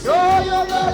Yo, yo, yo.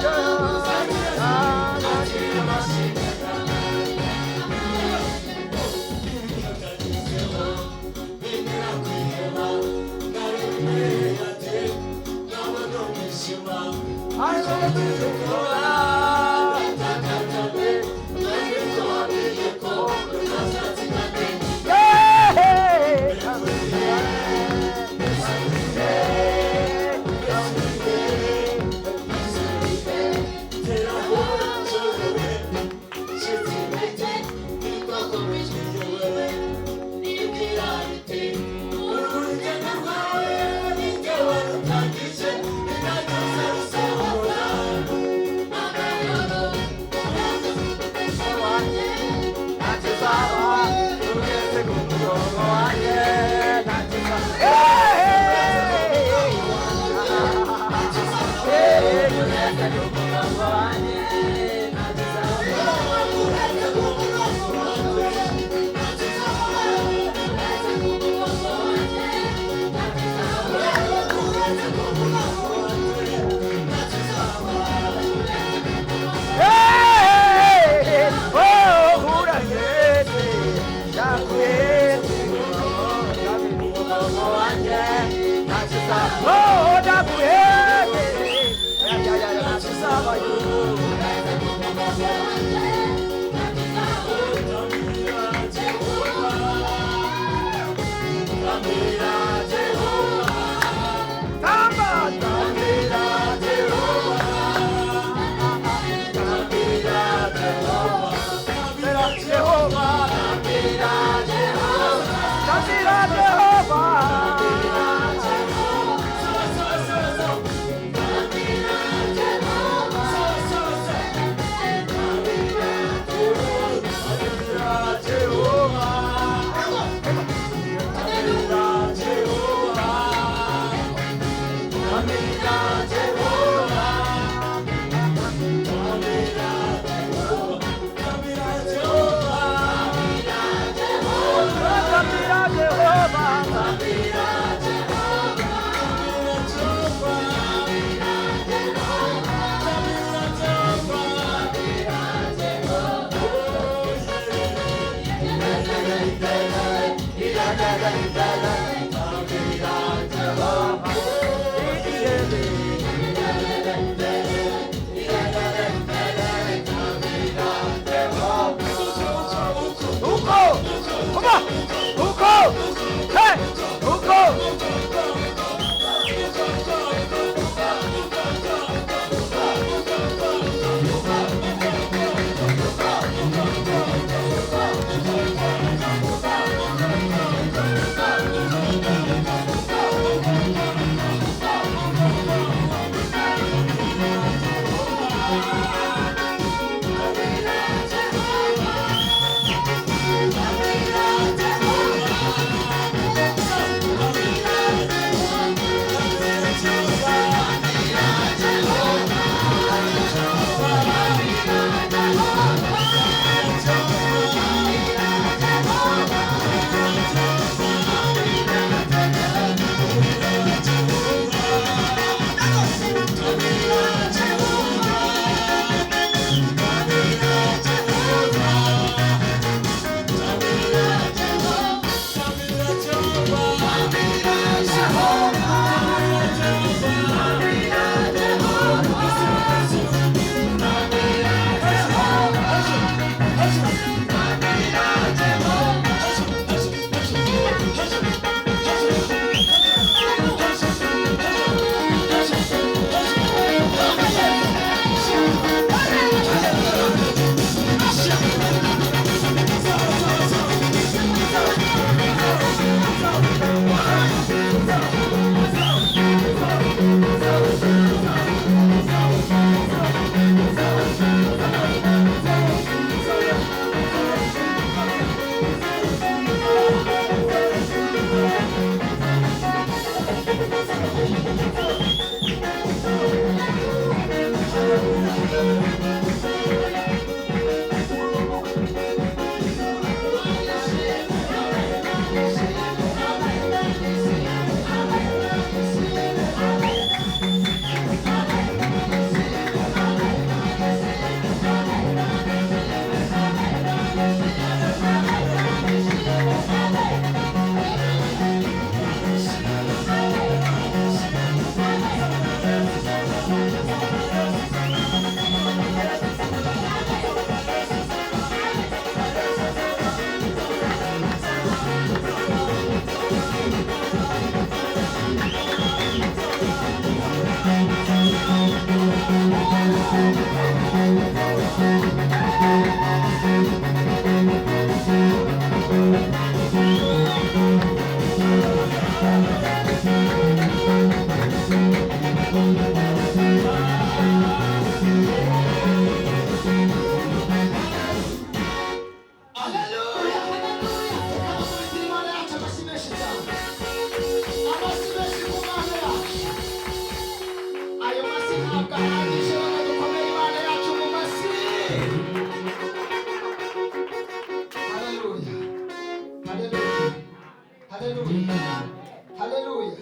haleluya.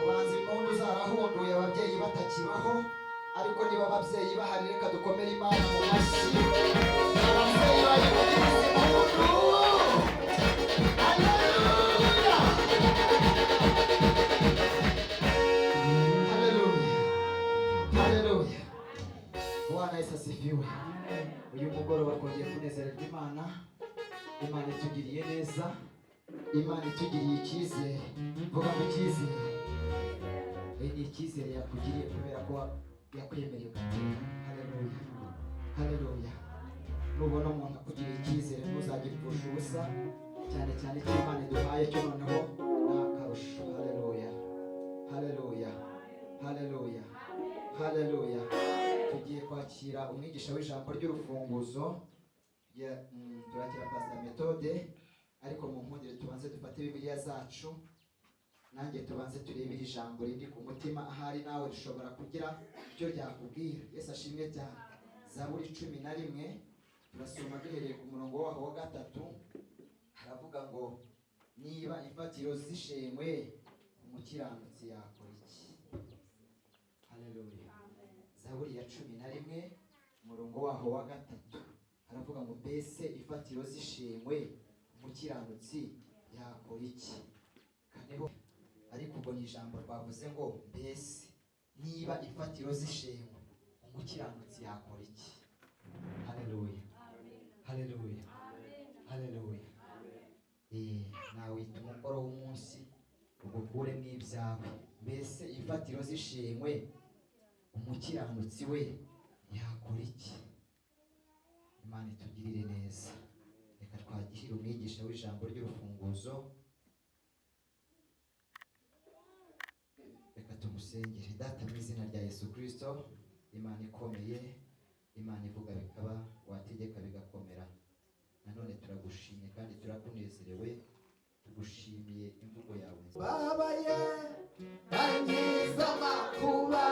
Ubanza impundu zarahunduye ababyeyi batakibaho, ariko niba ababyeyi bahari reka dukomere Imana mu mashyi. Ababyeyi bayivugiriza impundu. Haleluya, haleluya, haleluya. Bwana Yesu asifiwe. Uyu mugoroba twongeye kunezererwa Imana. Imana itugiriye neza, Imana itugiriye icyizere. Vuga mu cyizere. Ni icyizere yakugiriye kubera ko yakwemereye ugateka. Haleluya, haleluya. Nubona umuntu akugiriye icyizere ntuzagipfusha ubusa, cyane cyane icyo Imana iduhaye cyo noneho ni akarusho. Haleluya, haleluya, haleluya, haleluya. Tugiye kwakira umwigisha w'ijambo ry'urufunguzo. Turakira Pastor Methode, ariko mu nkundire tubanze dufate Bibiliya zacu, nanjye tubanze turebere ijambo riri ku mutima. Ahari nawe rishobora kugira icyo ryakubwira. Yesu ashimwe cyane. Zaburi 11 turasoma duhereye ku murongo waho wa 3. Haravuga ngo niba imfatiro zishemwe umukiranutsi yakora iki? Haleluya. Zaburi ya 11 umurongo waho wa 3 haravuga ngo mbese ifatiro zishemwe umukiranutsi yakora iki? Kaneho ariko ubwo ni ijambo twavuze ngo mbese niba ifatiro zishemwe umukiranutsi yakora iki? Haleluya, haleluya, haleluya. Nawe umukoro w'umunsi ugukure n'ibyawe. Mbese ifatiro zishemwe umukiranutsi we yakora iki? Imana itugirire neza. Reka twagihire umwigisha w'ijambo ry'urufunguzo. Reka tumusengere. Data mu izina rya Yesu Kristo, Imana ikomeye, Imana ivuga bikaba, wategeka bigakomera. Nanone turagushimye kandi turakunezerewe, tugushimiye imvugo yawe. Babaye angiza makuba,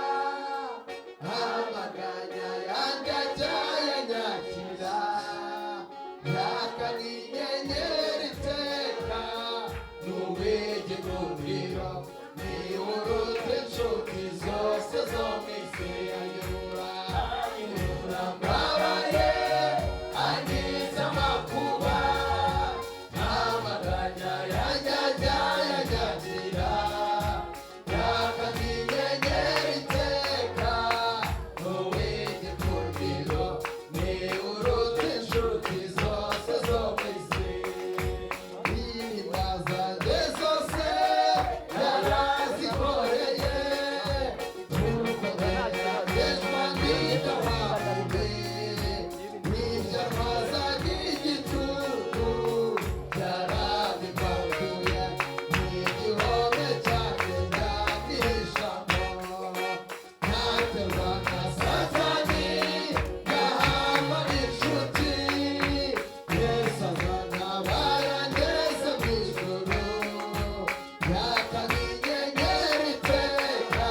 amaganya yanjye ajyanyakira, yakanyenyeri iteka, n'ubwenge n'umuriro, niwurute inshuti zose zo mu isi. Anyura, anyura. Babaye angiza makuba, amaganya yanjye ajyanyakira, yakanyenyeri iteka, n'ubwenge n'umuriro, niwurute inshuti zose zo mu isi. Ibibazo zose yarazikoreye, nuko ngeragezwa n'idahambwe, n'ibyo ntwazaga igitugu byarabimbaguye, n'igihome cyanjye ndabihishamo. Ntaterwa na Satani, ngahamba n'inshuti, Yesu azana abarangeze mu ijuru, yakanyenyeri iteka,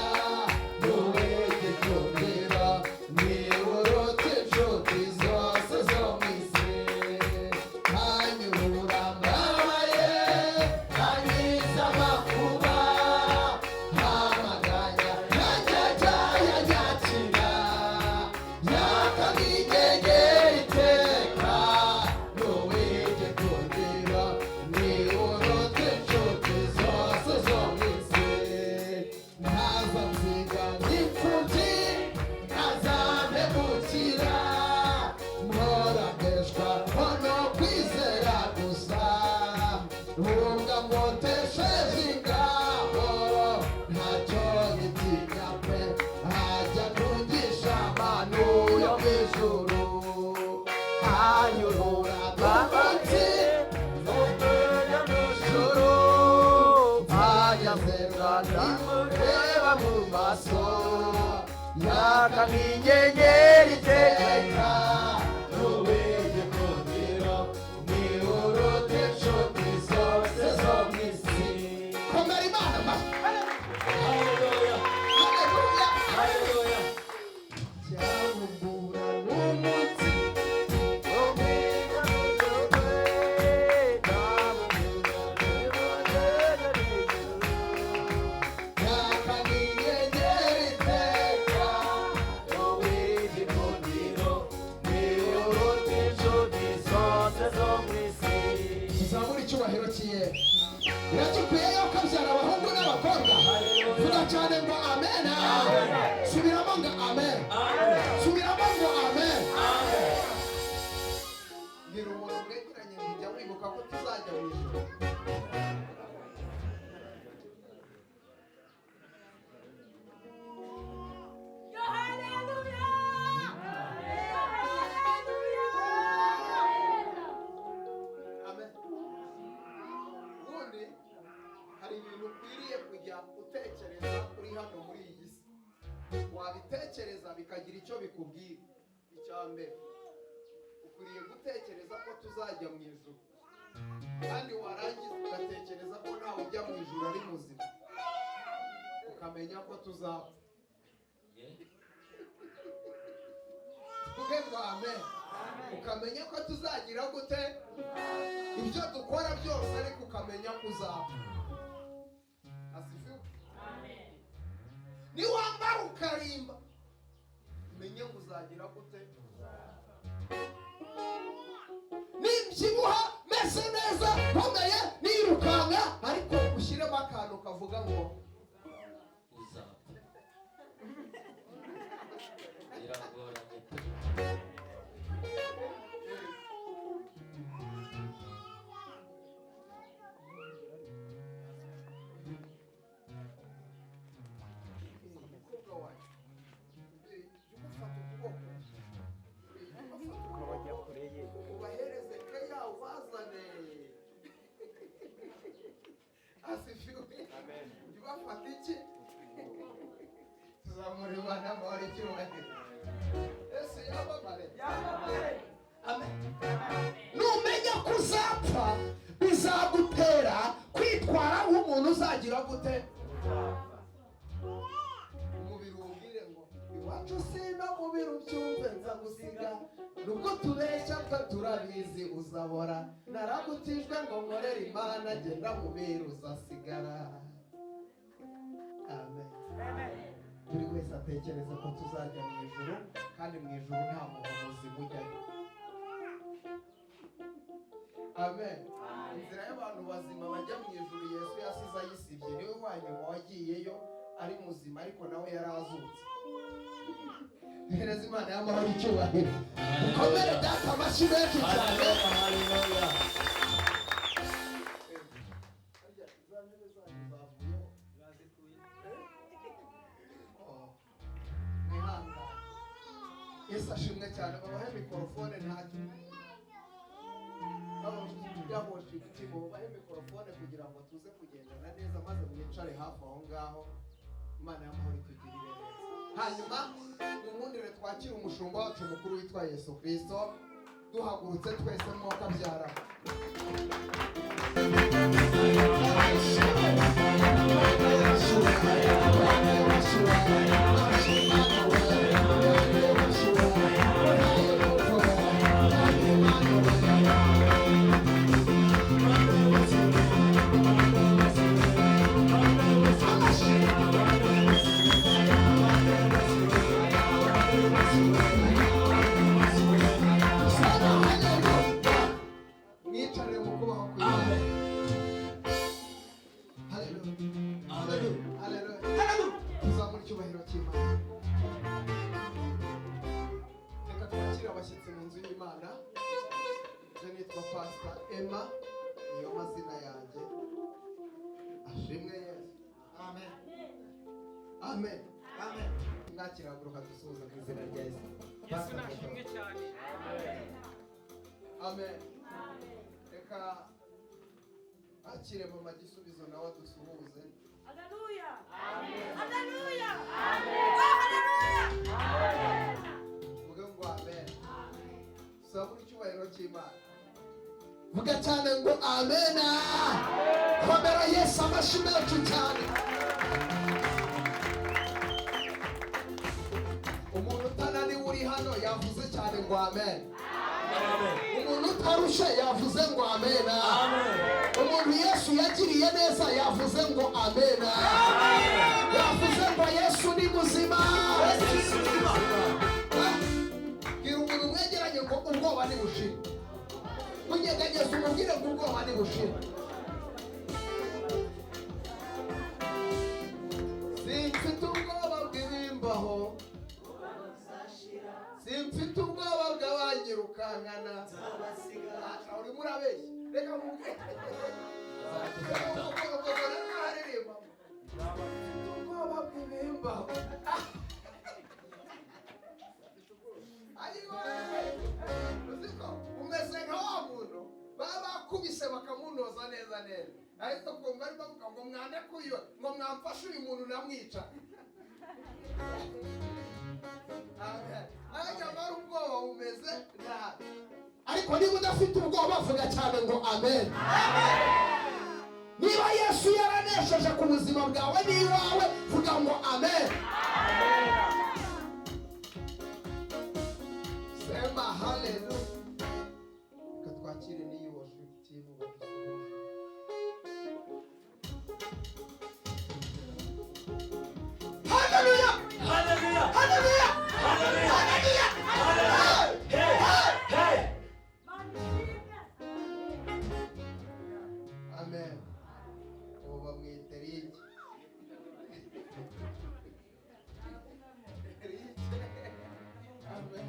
n'ubwenge n'umuriro, niwurute inshuti zose zo mu isi. Hanyura mbabaye angiza amakuba, amaganya yanjye ajyanyakira, yakanyenyeri iteka, n'ubwenge n'umuriro, niwurute inshuti zose zo mu isi. Ntaza nsiga n'imfubyi, ntazampemukira, mporaheshwa no kwizera gusa, ubwo ngotesheje ingabo, ntacyo gitinya pe, ajya ntungisha amano yo mu ijuru. Hanyura amabati n'umwanya n'ijuru, agezerwa ndamureba mu maso, yakanyenyeri iteka, n'ubwenge n'umuriro, niwurute inshuti zose zo mu isi. Komera Imana amashyi. Haleluya, haleluya, haleluya. Cyabumbura n'umunsi wo mu ijuru, iracukiye iracukuye yo kabyara abahungu n'abakobwa vuga cyane ngo amen subiramo ngo amen subiramo ngo amen ngira umuntu mwegeranye mujya mwibuka ko tuzajya mu ijuru utekereza uri hano muri iyi si wabitekereza bikagira icyo bikubwira. Icya mbere ukwiriye gutekereza ko tuzajya mu ijuru, kandi warangiza ugatekereza ko ntawe ujya mu ijuru ari muzima, ukamenya ko tuzapfa. Tuvuge ngo amen. Ukamenya ko tuzagira gute ibyo dukora byose, ariko ukamenya ko uzapfa. Niwambara ukarimba umenye ngo uzagira gute. Nimbyibuha meze neza nkomeye nirukanka, ariko ushyiremo akantu kavuga ngo uzapfa. Biragoranye. Numenya kuzapfa bizagutera kwitwara nk'umuntu uzagira gute. Umubiri ubwire ngo iwacu sino mubiri ubyumve nzagusiga, nubwo tubeshya twe turabizi uzabora, naragutijwe ngo nkorere Imana genda mubiri uzasigara. Amen. Buri wese atekereza ko tuzajya mu ijuru, kandi mu ijuru nta muhanuzi mujyayo. Amen. Inzira y'abantu bazima bajya mu ijuru Yesu yasize ayisibye, niwe wanyuma wagiyeyo ari muzima, ariko nawe yari azutse. Hereza Imana y'amahoro icyubahiro. Ukomere data amashyi menshi cyane. Yesu ashimwe cyane. Babahe mikorofone ntacyo. Babahe mikorofone kugira ngo tuze kugendana neza, maze mwicare hafi aho ngaho. Imana y'amahoro itugirire neza. Hanyuma dumundire twakira umushumba wacu mukuru witwa Yesu Kristo, duhagurutse twese mwuka byara. Amen. Amen. Nakiraguruka dusuhuza mu izina rya Yesu. Yesu nashimwe cyane. Amen. Reka akire mama gisubizo nawe dusuhuze. Haleluya. Amen. Haleluya. Amen. Haleluya. Amen. Vuga ngo amen. Amen. Saburi cyubahiro cy'Imana. Vuga cyane ngo amen. Komera Yesu amashyi menshi cyane. Umuntu utananiwe uri hano yavuze cyane ngo amen. Umuntu utarushe yavuze ngo amen. Umuntu Yesu yagiriye neza yavuze ngo amen. Yavuze ngo Yesu ni muzima. Gira umuntu mwegeranye ngo ubwoba ni bushira. Munyeganyeze umubwire ngo ubwoba ni bushira. simfite ubwoba bw'abanyirukankana urimo urabeshya reka mubwire aririmba ubwoba bw'ibimba umeze nka wa muntu baba bakubise bakamunoza neza neza ariko kumva ari bavuga ngo mwane kuyo ngo mwamfashe uyu muntu namwica nyamara ubwoba bumeze nabi ariko niba udafite ubwoba vuga cyane ngo amen. Niba Yesu yaranesheje ku buzima bwawe n'iwawe vuga ngo amen. Sema haleluya. Reka twakire n'iyi worship team badusohoje. Haleluya. Haleluya. Haleluya. Haleluya. Haleluya. Hey, hey. Amen. Oba mwiteriki. Amen.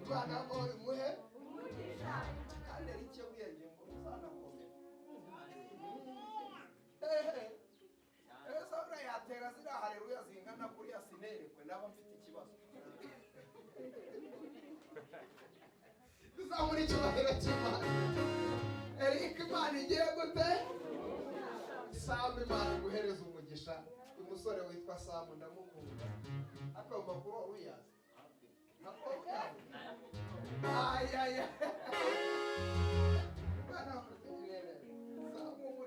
Bwana ori muhe. Kandi rike bwenge ngo uzanakomera. Esa yatera zira haleluya zingana kuri asinerekwe naba mfite ikibazo. Zamuri cyubahiro cy'Imana. Eric Imana igiye gute? Samu Imana guhereza umugisha. Umusore witwa Samu ndamukunda. Akoma kuba uyazi. Ay ay ay.